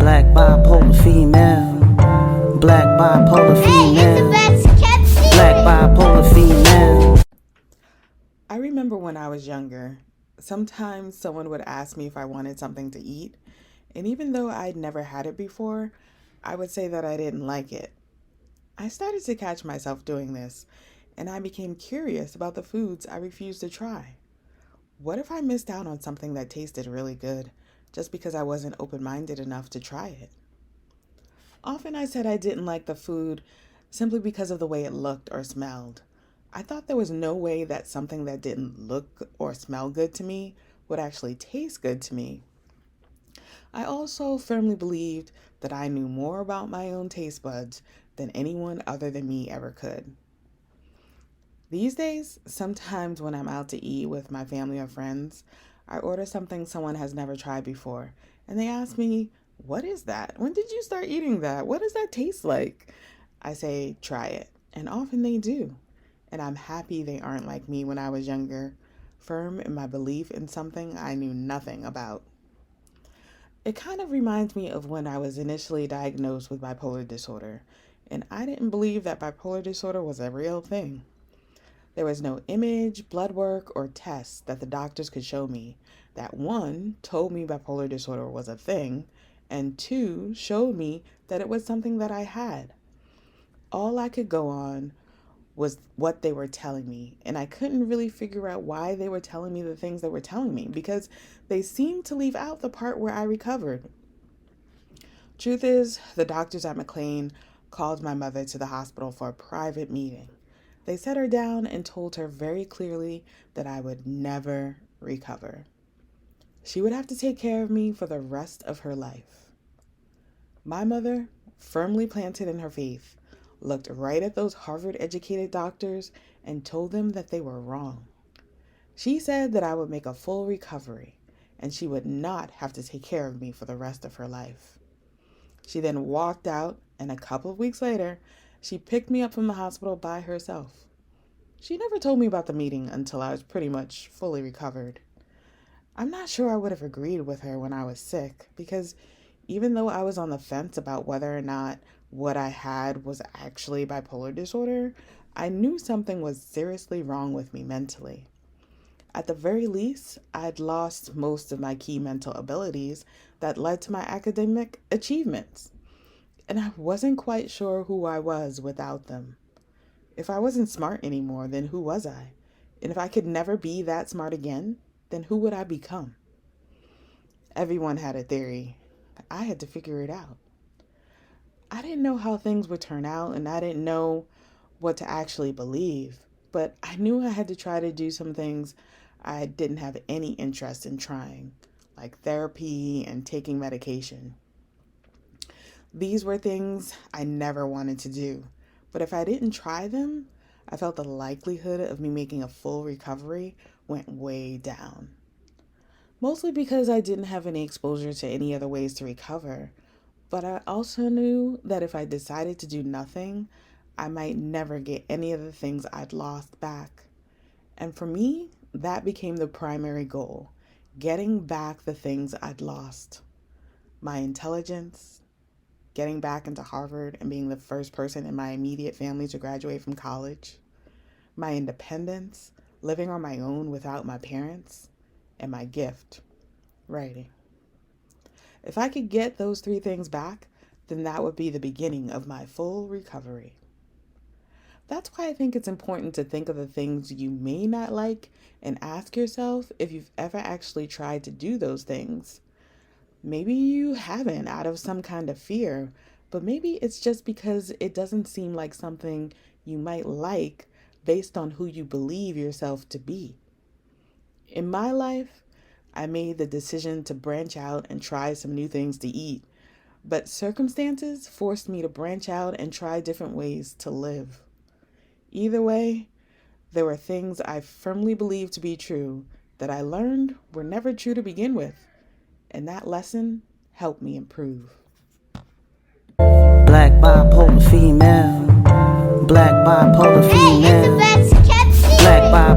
Black bipolar female. Black bipolar female. Black bipolar female. I remember when I was younger, sometimes someone would ask me if I wanted something to eat, and even though I'd never had it before, I would say that I didn't like it. I started to catch myself doing this, and I became curious about the foods I refused to try. What if I missed out on something that tasted really good just because I wasn't open-minded enough to try it? Often I said I didn't like the food simply because of the way it looked or smelled. I thought there was no way that something that didn't look or smell good to me would actually taste good to me. I also firmly believed that I knew more about my own taste buds than anyone other than me ever could. These days, sometimes when I'm out to eat with my family or friends, I order something someone has never tried before, and they ask me, "What is that? When did you start eating that? What does that taste like?" I say, "Try it," and often they do. And I'm happy they aren't like me when I was younger, firm in my belief in something I knew nothing about. It kind of reminds me of when I was initially diagnosed with bipolar disorder, and I didn't believe that bipolar disorder was a real thing. There was no image, blood work, or tests that the doctors could show me that, one, told me bipolar disorder was a thing, and two, showed me that it was something that I had. All I could go on was what they were telling me, and I couldn't really figure out why they were telling me the things they were telling me because they seemed to leave out the part where I recovered. Truth is, the doctors at McLean called my mother to the hospital for a private meeting. They sat her down and told her very clearly that I would never recover. She would have to take care of me for the rest of her life. My mother, firmly planted in her faith, looked right at those Harvard-educated doctors and told them that they were wrong. She said that I would make a full recovery and she would not have to take care of me for the rest of her life. She then walked out, and a couple of weeks later, she picked me up from the hospital by herself. She never told me about the meeting until I was pretty much fully recovered. I'm not sure I would have agreed with her when I was sick because even though I was on the fence about whether or not what I had was actually bipolar disorder, I knew something was seriously wrong with me mentally. At the very least, I'd lost most of my key mental abilities that led to my academic achievements, and I wasn't quite sure who I was without them. If I wasn't smart anymore, then who was I? And if I could never be that smart again, then who would I become? Everyone had a theory. I had to figure it out. I didn't know how things would turn out, and I didn't know what to actually believe, but I knew I had to try to do some things I didn't have any interest in trying, like therapy and taking medication. These were things I never wanted to do, but if I didn't try them, I felt the likelihood of me making a full recovery went way down. Mostly because I didn't have any exposure to any other ways to recover, but I also knew that if I decided to do nothing, I might never get any of the things I'd lost back. And for me, that became the primary goal, getting back the things I'd lost. My intelligence, getting back into Harvard and being the first person in my immediate family to graduate from college, my independence, living on my own without my parents, and my gift, writing. If I could get those three things back, then that would be the beginning of my full recovery. That's why I think it's important to think of the things you may not like and ask yourself if you've ever actually tried to do those things. Maybe you haven't out of some kind of fear, but maybe it's just because it doesn't seem like something you might like based on who you believe yourself to be. In my life, I made the decision to branch out and try some new things to eat, but circumstances forced me to branch out and try different ways to live. Either way, there were things I firmly believed to be true that I learned were never true to begin with, and that lesson helped me improve. Black bipolar female. Black bipolar female. Black bipolar